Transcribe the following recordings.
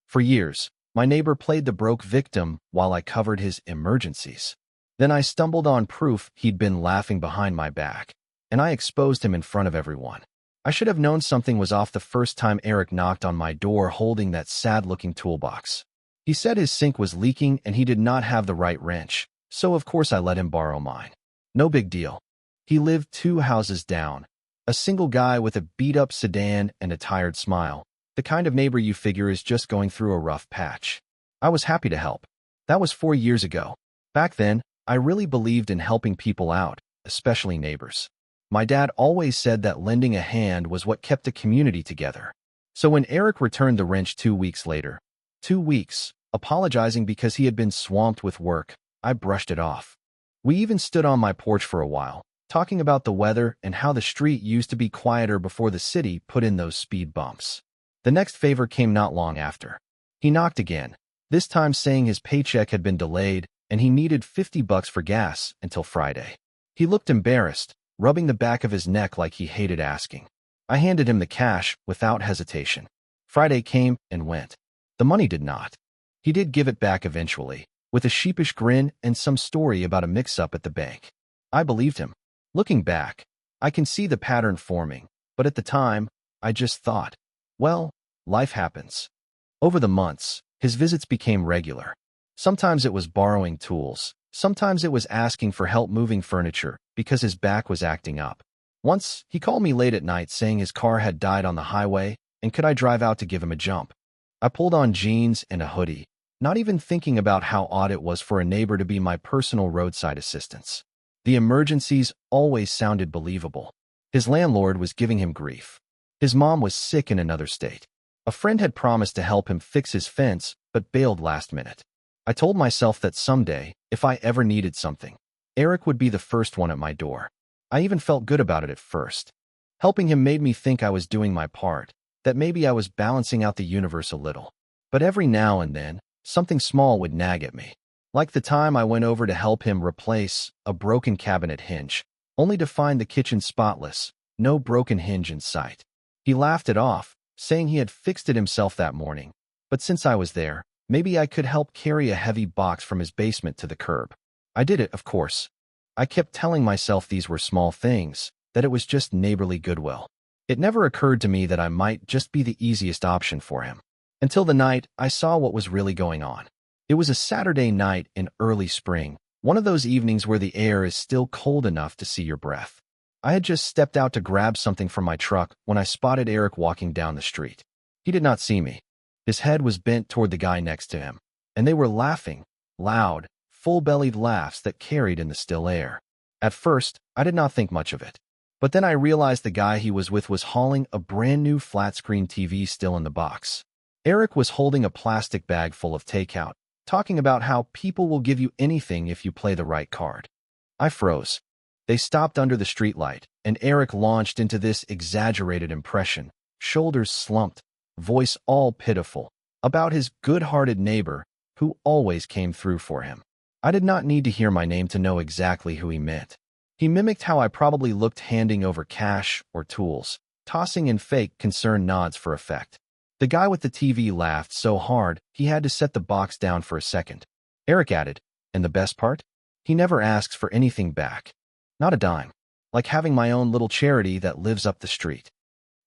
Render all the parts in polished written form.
For years, my neighbor played the broke victim while I covered his emergencies. Then I stumbled on proof he'd been laughing behind my back, and I exposed him in front of everyone. I should have known something was off the first time Eric knocked on my door holding that sad-looking toolbox. He said his sink was leaking and he did not have the right wrench, so of course I let him borrow mine. No big deal. He lived 2 houses down, a single guy with a beat-up sedan and a tired smile, the kind of neighbor you figure is just going through a rough patch. I was happy to help. That was 4 years ago. Back then, I really believed in helping people out, especially neighbors. My dad always said that lending a hand was what kept the community together. So when Eric returned the wrench 2 weeks later, 2 weeks, apologizing because he had been swamped with work, I brushed it off. We even stood on my porch for a while, talking about the weather and how the street used to be quieter before the city put in those speed bumps. The next favor came not long after. He knocked again, this time saying his paycheck had been delayed and he needed $50 for gas until Friday. He looked embarrassed, rubbing the back of his neck like he hated asking. I handed him the cash without hesitation. Friday came and went. The money did not. He did give it back eventually, with a sheepish grin and some story about a mix-up at the bank. I believed him. Looking back, I can see the pattern forming, but at the time, I just thought, well, life happens. Over the months, his visits became regular. Sometimes it was borrowing tools. Sometimes it was asking for help moving furniture because his back was acting up. Once, he called me late at night saying his car had died on the highway and could I drive out to give him a jump. I pulled on jeans and a hoodie, not even thinking about how odd it was for a neighbor to be my personal roadside assistance. The emergencies always sounded believable. His landlord was giving him grief. His mom was sick in another state. A friend had promised to help him fix his fence, but bailed last minute. I told myself that someday, if I ever needed something, Eric would be the first one at my door. I even felt good about it at first. Helping him made me think I was doing my part, that maybe I was balancing out the universe a little. But every now and then, something small would nag at me. Like the time I went over to help him replace a broken cabinet hinge, only to find the kitchen spotless, no broken hinge in sight. He laughed it off, saying he had fixed it himself that morning. But since I was there, maybe I could help carry a heavy box from his basement to the curb. I did it, of course. I kept telling myself these were small things, that it was just neighborly goodwill. It never occurred to me that I might just be the easiest option for him. Until the night I saw what was really going on. It was a Saturday night in early spring, one of those evenings where the air is still cold enough to see your breath. I had just stepped out to grab something from my truck when I spotted Eric walking down the street. He did not see me. His head was bent toward the guy next to him, and they were laughing, loud, full-bellied laughs that carried in the still air. At first, I did not think much of it. But then I realized the guy he was with was hauling a brand-new flat-screen TV still in the box. Eric was holding a plastic bag full of takeout, talking about how people will give you anything if you play the right card. I froze. They stopped under the streetlight, and Eric launched into this exaggerated impression, shoulders slumped, voice all pitiful, about his good-hearted neighbor who always came through for him. I did not need to hear my name to know exactly who he meant. He mimicked how I probably looked handing over cash or tools, tossing in fake concerned nods for effect. The guy with the TV laughed so hard he had to set the box down for a second. Eric added, and the best part? He never asks for anything back. Not a dime. Like having my own little charity that lives up the street.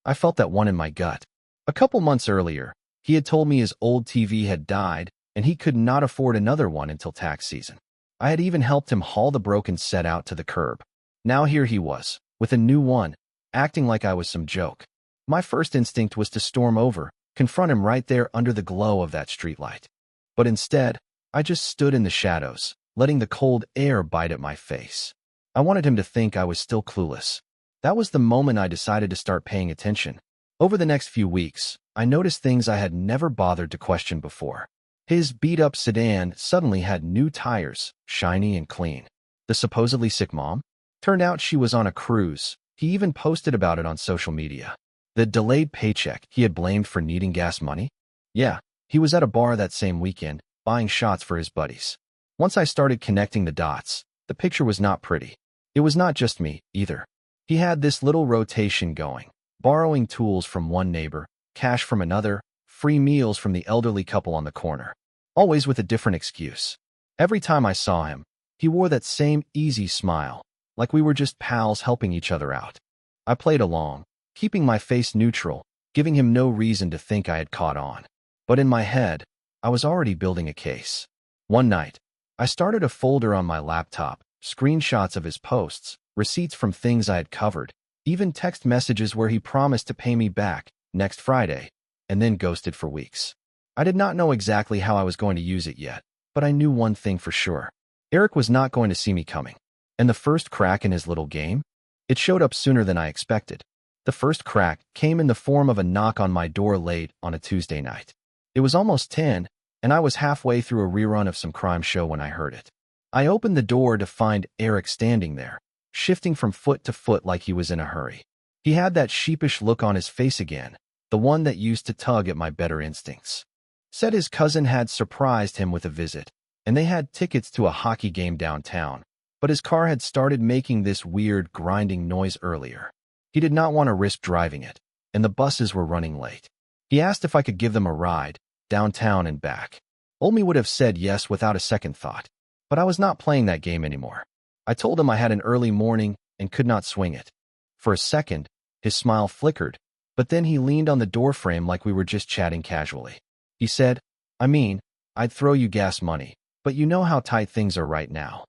I felt that one in my gut. A couple months earlier, he had told me his old TV had died and he could not afford another one until tax season. I had even helped him haul the broken set out to the curb. Now here he was, with a new one, acting like I was some joke. My first instinct was to storm over, confront him right there under the glow of that streetlight. But instead, I just stood in the shadows, letting the cold air bite at my face. I wanted him to think I was still clueless. That was the moment I decided to start paying attention. Over the next few weeks, I noticed things I had never bothered to question before. His beat-up sedan suddenly had new tires, shiny and clean. The supposedly sick mom? Turned out she was on a cruise. He even posted about it on social media. The delayed paycheck he had blamed for needing gas money? Yeah, he was at a bar that same weekend, buying shots for his buddies. Once I started connecting the dots, the picture was not pretty. It was not just me, either. He had this little rotation going, borrowing tools from one neighbor, cash from another, free meals from the elderly couple on the corner, always with a different excuse. Every time I saw him, he wore that same easy smile, like we were just pals helping each other out. I played along, keeping my face neutral, giving him no reason to think I had caught on. But in my head, I was already building a case. One night, I started a folder on my laptop, screenshots of his posts, receipts from things I had covered, even text messages where he promised to pay me back next Friday, and then ghosted for weeks. I did not know exactly how I was going to use it yet, but I knew one thing for sure. Eric was not going to see me coming. And the first crack in his little game? It showed up sooner than I expected. The first crack came in the form of a knock on my door late on a Tuesday night. It was almost 10, and I was halfway through a rerun of some crime show when I heard it. I opened the door to find Eric standing there, shifting from foot to foot like he was in a hurry. He had that sheepish look on his face again, the one that used to tug at my better instincts. Said his cousin had surprised him with a visit, and they had tickets to a hockey game downtown, but his car had started making this weird grinding noise earlier. He did not want to risk driving it, and the buses were running late. He asked if I could give them a ride, downtown and back. Olmi would have said yes without a second thought, but I was not playing that game anymore. I told him I had an early morning and could not swing it. For a second, his smile flickered, but then he leaned on the doorframe like we were just chatting casually. He said, I'd throw you gas money, but you know how tight things are right now.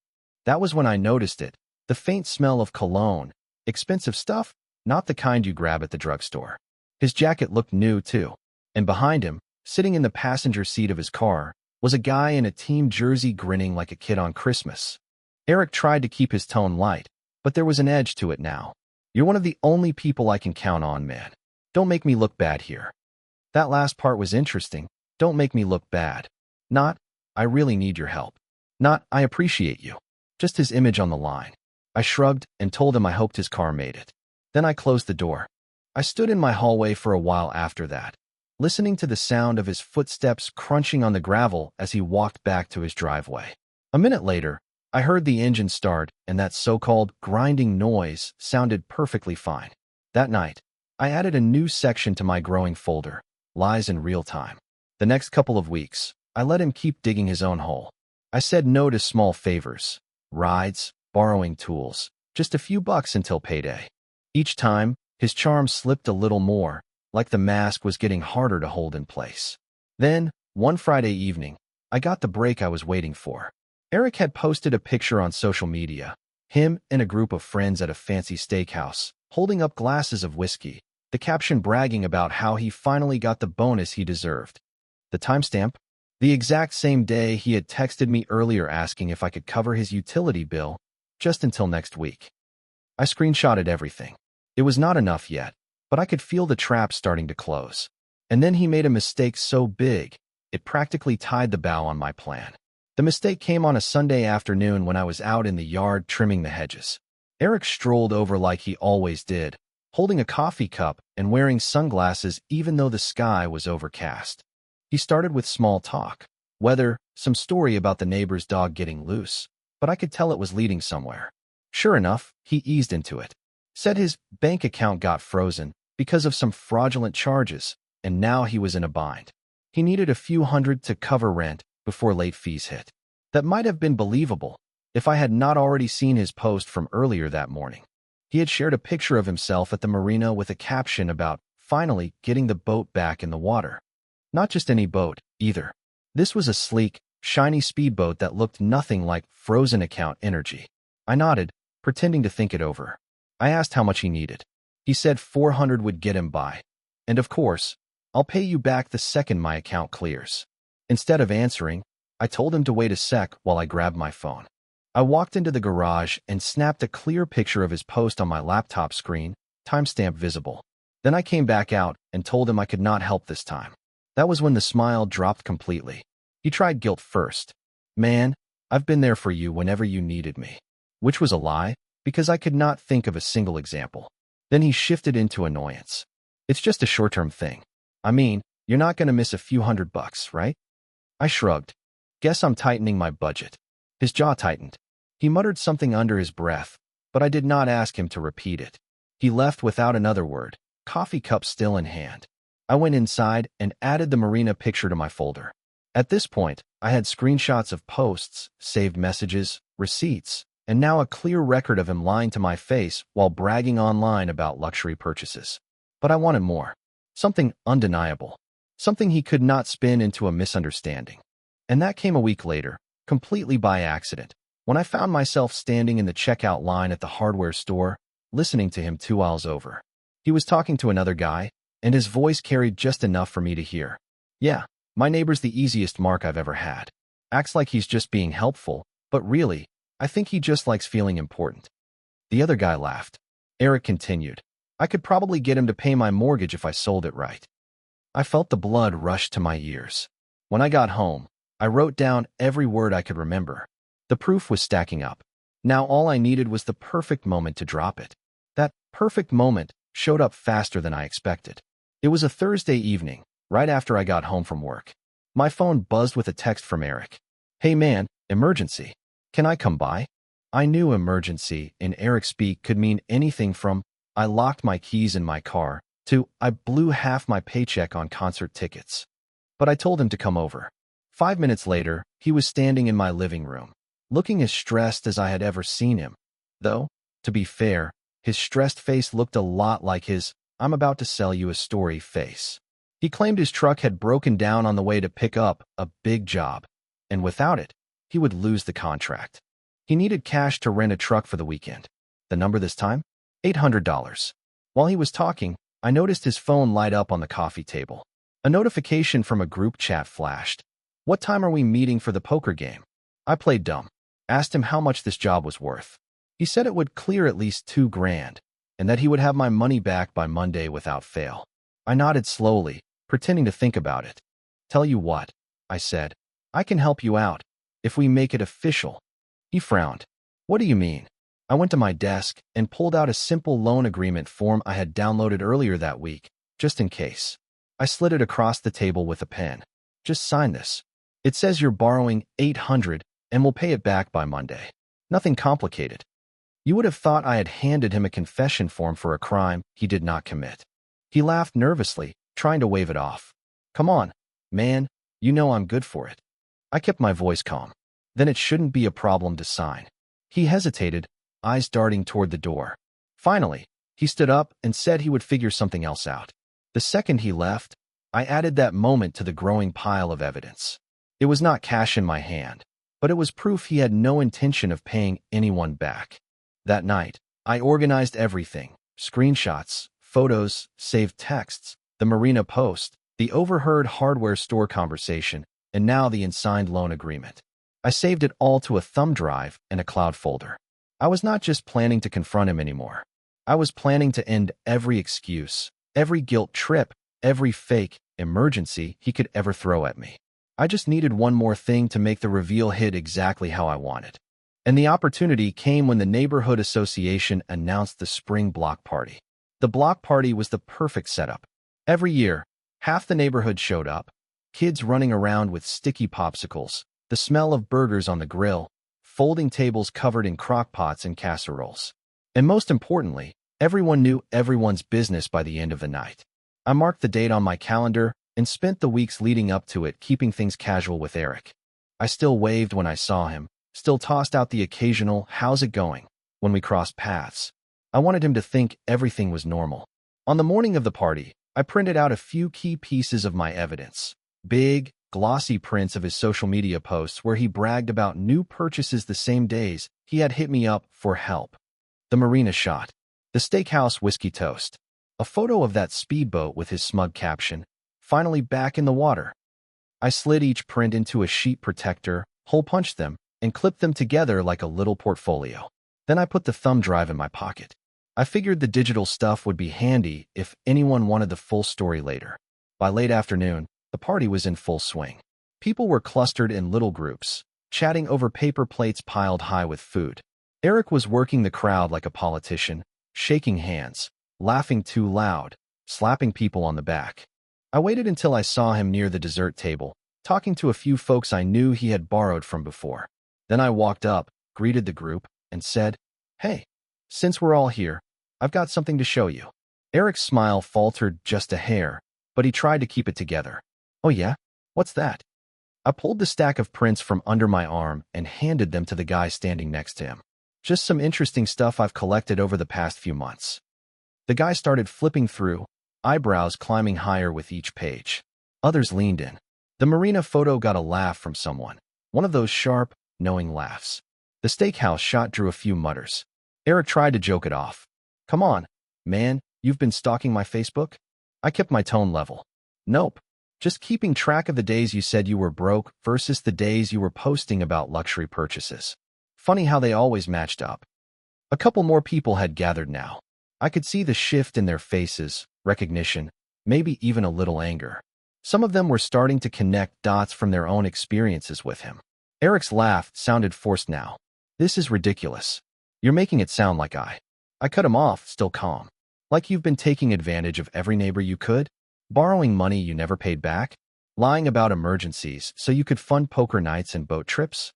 That was when I noticed it, the faint smell of cologne, expensive stuff, not the kind you grab at the drugstore. His jacket looked new, too, and behind him, sitting in the passenger seat of his car, was a guy in a team jersey grinning like a kid on Christmas. Eric tried to keep his tone light, but there was an edge to it now. You're one of the only people I can count on, man. Don't make me look bad here. That last part was interesting. Don't make me look bad. Not, I really need your help. Not, I appreciate you. Just his image on the line. I shrugged and told him I hoped his car made it. Then I closed the door. I stood in my hallway for a while after that, listening to the sound of his footsteps crunching on the gravel as he walked back to his driveway. A minute later, I heard the engine start, and that so-called grinding noise sounded perfectly fine. That night, I added a new section to my growing folder, Lies in Real Time. The next couple of weeks, I let him keep digging his own hole. I said no to small favors, rides, borrowing tools, just a few bucks until payday. Each time, his charm slipped a little more, like the mask was getting harder to hold in place. Then, one Friday evening, I got the break I was waiting for. Eric had posted a picture on social media, him and a group of friends at a fancy steakhouse, holding up glasses of whiskey, the caption bragging about how he finally got the bonus he deserved. The timestamp? The exact same day he had texted me earlier asking if I could cover his utility bill, just until next week. I screenshotted everything. It was not enough yet, but I could feel the trap starting to close. And then he made a mistake so big, it practically tied the bow on my plan. The mistake came on a Sunday afternoon when I was out in the yard trimming the hedges. Eric strolled over like he always did, holding a coffee cup and wearing sunglasses even though the sky was overcast. He started with small talk, weather, some story about the neighbor's dog getting loose, but I could tell it was leading somewhere. Sure enough, he eased into it. Said his bank account got frozen because of some fraudulent charges, and now he was in a bind. He needed a few hundred to cover rent before late fees hit. That might have been believable if I had not already seen his post from earlier that morning. He had shared a picture of himself at the marina with a caption about finally getting the boat back in the water. Not just any boat, either. This was a sleek, shiny speedboat that looked nothing like frozen account energy. I nodded, pretending to think it over. I asked how much he needed. He said 400 would get him by. And of course, I'll pay you back the second my account clears. Instead of answering, I told him to wait a sec while I grabbed my phone. I walked into the garage and snapped a clear picture of his post on my laptop screen, timestamp visible. Then I came back out and told him I could not help this time. That was when the smile dropped completely. He tried guilt first. Man, I've been there for you whenever you needed me. Which was a lie, because I could not think of a single example. Then he shifted into annoyance. It's just a short-term thing. You're not going to miss a few $100, right? I shrugged. Guess I'm tightening my budget. His jaw tightened. He muttered something under his breath, but I did not ask him to repeat it. He left without another word, coffee cup still in hand. I went inside and added the marina picture to my folder. At this point, I had screenshots of posts, saved messages, receipts, and now a clear record of him lying to my face while bragging online about luxury purchases. But I wanted more. Something undeniable. Something he could not spin into a misunderstanding. And that came a week later, completely by accident, when I found myself standing in the checkout line at the hardware store, listening to him 2 aisles over. He was talking to another guy, and his voice carried just enough for me to hear. Yeah, my neighbor's the easiest mark I've ever had. Acts like he's just being helpful, but really, I think he just likes feeling important. The other guy laughed. Eric continued. I could probably get him to pay my mortgage if I sold it right. I felt the blood rush to my ears. When I got home, I wrote down every word I could remember. The proof was stacking up. Now all I needed was the perfect moment to drop it. That perfect moment showed up faster than I expected. It was a Thursday evening, right after I got home from work. My phone buzzed with a text from Eric. Hey man, emergency. Can I come by? I knew emergency in Eric's speak could mean anything from I locked my keys in my car to I blew half my paycheck on concert tickets. But I told him to come over. 5 minutes later, he was standing in my living room, looking as stressed as I had ever seen him. Though, to be fair, his stressed face looked a lot like his I'm about to sell you a story face. He claimed his truck had broken down on the way to pick up a big job, and without it, he would lose the contract. He needed cash to rent a truck for the weekend. The number this time? $800. While he was talking, I noticed his phone light up on the coffee table. A notification from a group chat flashed. What time are we meeting for the poker game? I played dumb. Asked him how much this job was worth. He said it would clear at least $2,000, and that he would have my money back by Monday without fail. I nodded slowly, pretending to think about it. Tell you what, I said. I can help you out, if we make it official. He frowned. What do you mean? I went to my desk and pulled out a simple loan agreement form I had downloaded earlier that week, just in case. I slid it across the table with a pen. Just sign this. It says you're borrowing $800 and we'll pay it back by Monday. Nothing complicated. You would have thought I had handed him a confession form for a crime he did not commit. He laughed nervously, trying to wave it off. Come on, man, you know I'm good for it. I kept my voice calm. Then it shouldn't be a problem to sign. He hesitated, eyes darting toward the door. Finally, he stood up and said he would figure something else out. The second he left, I added that moment to the growing pile of evidence. It was not cash in my hand, but it was proof he had no intention of paying anyone back. That night, I organized everything: screenshots, photos, saved texts, the marina post, the overheard hardware store conversation, and now the unsigned loan agreement. I saved it all to a thumb drive and a cloud folder. I was not just planning to confront him anymore. I was planning to end every excuse, every guilt trip, every fake emergency he could ever throw at me. I just needed one more thing to make the reveal hit exactly how I wanted. And the opportunity came when the neighborhood association announced the spring block party. The block party was the perfect setup. Every year, half the neighborhood showed up, kids running around with sticky popsicles, the smell of burgers on the grill, folding tables covered in crock pots and casseroles. And most importantly, everyone knew everyone's business by the end of the night. I marked the date on my calendar and spent the weeks leading up to it keeping things casual with Eric. I still waved when I saw him, still tossed out the occasional "how's it going" when we crossed paths. I wanted him to think everything was normal. On the morning of the party, I printed out a few key pieces of my evidence. Big, glossy prints of his social media posts where he bragged about new purchases the same days he had hit me up for help. The marina shot. The steakhouse whiskey toast. A photo of that speedboat with his smug caption, "Finally back in the water." I slid each print into a sheet protector, hole-punched them, and clipped them together like a little portfolio. Then I put the thumb drive in my pocket. I figured the digital stuff would be handy if anyone wanted the full story later. By late afternoon, the party was in full swing. People were clustered in little groups, chatting over paper plates piled high with food. Eric was working the crowd like a politician, shaking hands, laughing too loud, slapping people on the back. I waited until I saw him near the dessert table, talking to a few folks I knew he had borrowed from before. Then I walked up, greeted the group, and said, "Hey, since we're all here, I've got something to show you." Eric's smile faltered just a hair, but he tried to keep it together. Oh yeah? What's that? I pulled the stack of prints from under my arm and handed them to the guy standing next to him. Just some interesting stuff I've collected over the past few months. The guy started flipping through, eyebrows climbing higher with each page. Others leaned in. The marina photo got a laugh from someone. One of those sharp, knowing laughs. The steakhouse shot drew a few mutters. Eric tried to joke it off. Come on, man, you've been stalking my Facebook? I kept my tone level. Nope. Just keeping track of the days you said you were broke versus the days you were posting about luxury purchases. Funny how they always matched up. A couple more people had gathered now. I could see the shift in their faces, recognition, maybe even a little anger. Some of them were starting to connect dots from their own experiences with him. Eric's laugh sounded forced now. This is ridiculous. You're making it sound like I cut him off, still calm. Like you've been taking advantage of every neighbor you could? Borrowing money you never paid back? Lying about emergencies so you could fund poker nights and boat trips?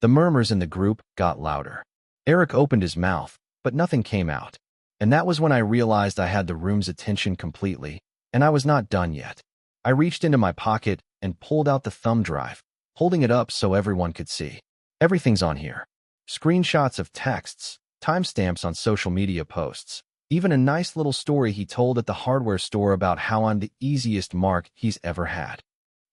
The murmurs in the group got louder. Eric opened his mouth, but nothing came out. And that was when I realized I had the room's attention completely, and I was not done yet. I reached into my pocket and pulled out the thumb drive, holding it up so everyone could see. Everything's on here. Screenshots of texts, timestamps on social media posts, even a nice little story he told at the hardware store about how I'm the easiest mark he's ever had.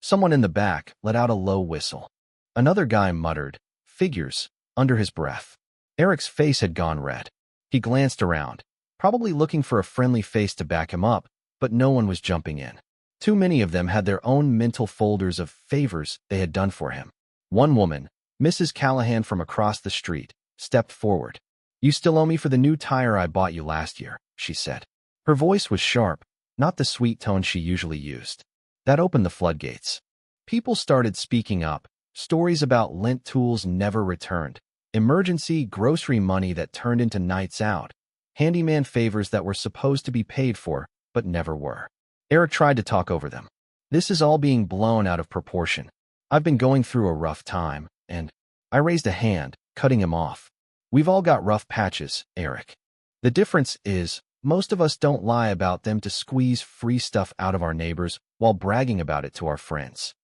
Someone in the back let out a low whistle. Another guy muttered, "Figures," under his breath. Eric's face had gone red. He glanced around, probably looking for a friendly face to back him up, but no one was jumping in. Too many of them had their own mental folders of favors they had done for him. One woman, Mrs. Callahan from across the street, stepped forward. "You still owe me for the new tire I bought you last year," she said. Her voice was sharp, not the sweet tone she usually used. That opened the floodgates. People started speaking up, stories about lent tools never returned, emergency grocery money that turned into nights out, handyman favors that were supposed to be paid for, but never were. Eric tried to talk over them. This is all being blown out of proportion. I've been going through a rough time, and I raised a hand, cutting him off. We've all got rough patches, Eric. The difference is, most of us don't lie about them to squeeze free stuff out of our neighbors while bragging about it to our friends.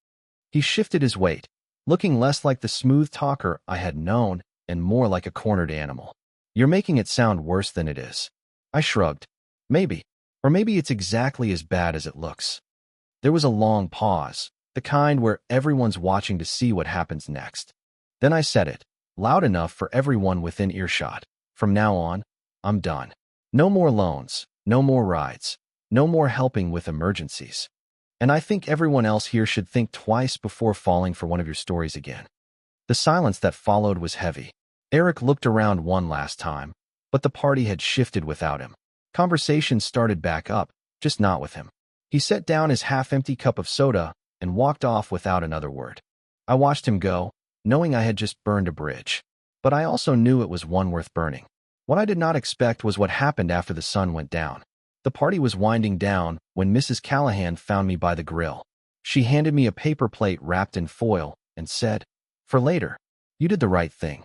He shifted his weight, looking less like the smooth talker I had known and more like a cornered animal. You're making it sound worse than it is. I shrugged. Maybe. Or maybe it's exactly as bad as it looks. There was a long pause, the kind where everyone's watching to see what happens next. Then I said it, loud enough for everyone within earshot. From now on, I'm done. No more loans, no more rides, no more helping with emergencies. And I think everyone else here should think twice before falling for one of your stories again. The silence that followed was heavy. Eric looked around one last time, but the party had shifted without him. Conversation started back up, just not with him. He set down his half-empty cup of soda and walked off without another word. I watched him go, knowing I had just burned a bridge. But I also knew it was one worth burning. What I did not expect was what happened after the sun went down. The party was winding down when Mrs. Callahan found me by the grill. She handed me a paper plate wrapped in foil and said, "For later, you did the right thing."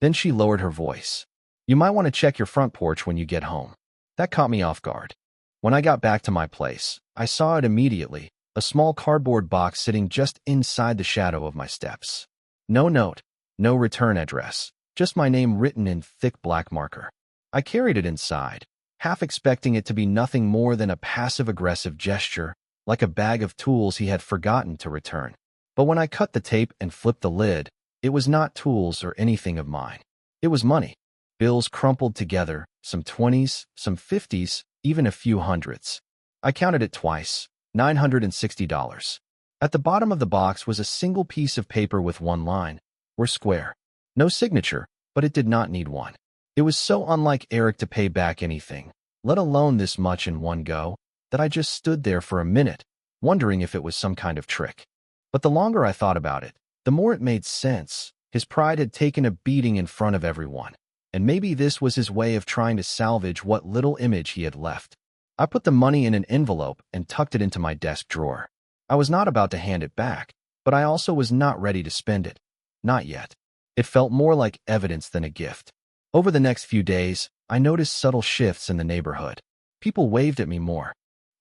Then she lowered her voice. "You might want to check your front porch when you get home." That caught me off guard. When I got back to my place, I saw it immediately, a small cardboard box sitting just inside the shadow of my steps. No note, no return address, just my name written in thick black marker. I carried it inside, half expecting it to be nothing more than a passive-aggressive gesture, like a bag of tools he had forgotten to return. But when I cut the tape and flipped the lid, it was not tools or anything of mine. It was money. Bills crumpled together, some 20s, some 50s, even a few hundreds. I counted it twice, $960. At the bottom of the box was a single piece of paper with one line. "We're square." No signature, but it did not need one. It was so unlike Eric to pay back anything, let alone this much in one go, that I just stood there for a minute, wondering if it was some kind of trick. But the longer I thought about it, the more it made sense. His pride had taken a beating in front of everyone, and maybe this was his way of trying to salvage what little image he had left. I put the money in an envelope and tucked it into my desk drawer. I was not about to hand it back, but I also was not ready to spend it. Not yet. It felt more like evidence than a gift. Over the next few days, I noticed subtle shifts in the neighborhood. People waved at me more.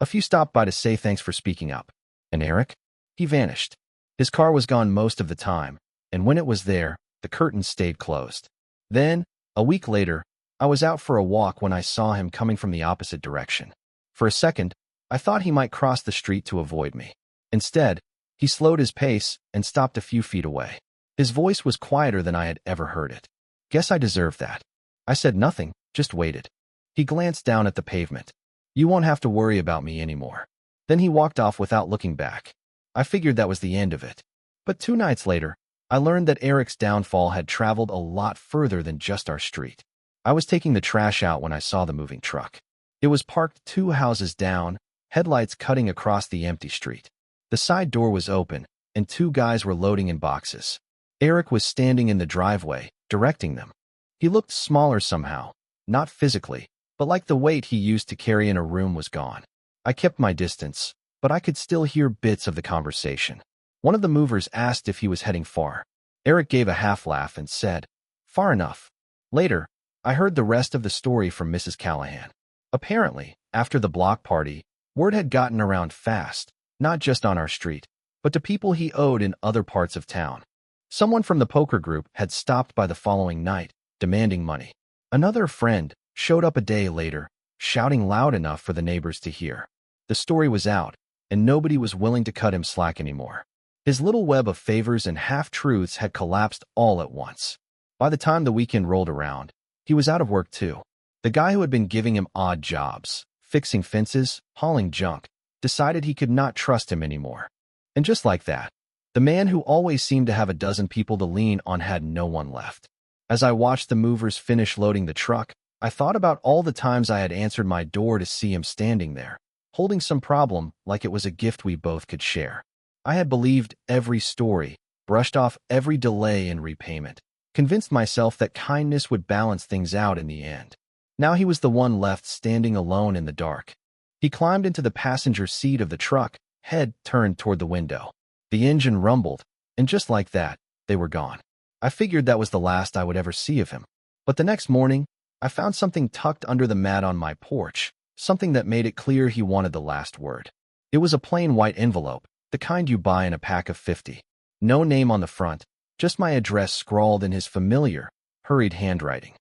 A few stopped by to say thanks for speaking up. And Eric? He vanished. His car was gone most of the time, and when it was there, the curtains stayed closed. Then, a week later, I was out for a walk when I saw him coming from the opposite direction. For a second, I thought he might cross the street to avoid me. Instead, he slowed his pace and stopped a few feet away. His voice was quieter than I had ever heard it. Guess I deserved that. I said nothing, just waited. He glanced down at the pavement. You won't have to worry about me anymore. Then he walked off without looking back. I figured that was the end of it. But 2 nights later, I learned that Eric's downfall had traveled a lot further than just our street. I was taking the trash out when I saw the moving truck. It was parked 2 houses down, headlights cutting across the empty street. The side door was open, and 2 guys were loading in boxes. Eric was standing in the driveway, directing them. He looked smaller somehow, not physically, but like the weight he used to carry in a room was gone. I kept my distance, but I could still hear bits of the conversation. One of the movers asked if he was heading far. Eric gave a half laugh and said, "Far enough." Later, I heard the rest of the story from Mrs. Callahan. Apparently, after the block party, word had gotten around fast, not just on our street, but to people he owed in other parts of town. Someone from the poker group had stopped by the following night, demanding money. Another friend showed up a day later, shouting loud enough for the neighbors to hear. The story was out, and nobody was willing to cut him slack anymore. His little web of favors and half-truths had collapsed all at once. By the time the weekend rolled around, he was out of work too. The guy who had been giving him odd jobs, fixing fences, hauling junk, decided he could not trust him anymore. And just like that, the man who always seemed to have a dozen people to lean on had no one left. As I watched the movers finish loading the truck, I thought about all the times I had answered my door to see him standing there, holding some problem like it was a gift we both could share. I had believed every story, brushed off every delay in repayment, convinced myself that kindness would balance things out in the end. Now he was the one left standing alone in the dark. He climbed into the passenger seat of the truck, head turned toward the window. The engine rumbled, and just like that, they were gone. I figured that was the last I would ever see of him. But the next morning, I found something tucked under the mat on my porch, something that made it clear he wanted the last word. It was a plain white envelope, the kind you buy in a pack of 50. No name on the front, just my address scrawled in his familiar, hurried handwriting.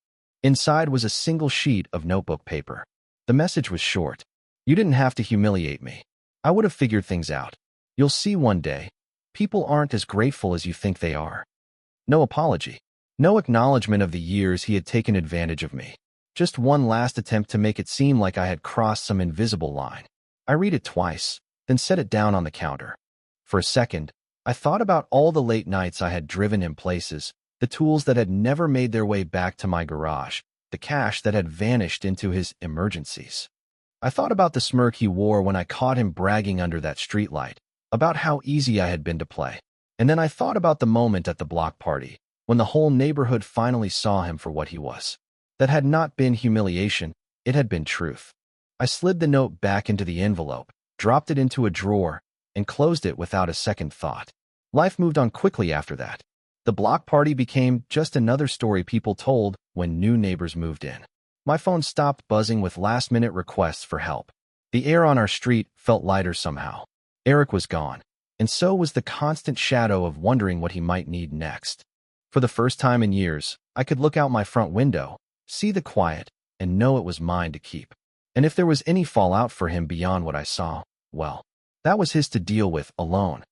Inside was a single sheet of notebook paper. The message was short. You didn't have to humiliate me. I would have figured things out. You'll see one day. People aren't as grateful as you think they are. No apology. No acknowledgement of the years he had taken advantage of me. Just one last attempt to make it seem like I had crossed some invisible line. I read it twice, then set it down on the counter. For a second, I thought about all the late nights I had driven in places, the tools that had never made their way back to my garage, the cash that had vanished into his emergencies. I thought about the smirk he wore when I caught him bragging under that streetlight, about how easy I had been to play. And then I thought about the moment at the block party, when the whole neighborhood finally saw him for what he was. That had not been humiliation, it had been truth. I slid the note back into the envelope, dropped it into a drawer, and closed it without a second thought. Life moved on quickly after that. The block party became just another story people told when new neighbors moved in. My phone stopped buzzing with last-minute requests for help. The air on our street felt lighter somehow. Eric was gone, and so was the constant shadow of wondering what he might need next. For the first time in years, I could look out my front window, see the quiet, and know it was mine to keep. And if there was any fallout for him beyond what I saw, well, that was his to deal with alone.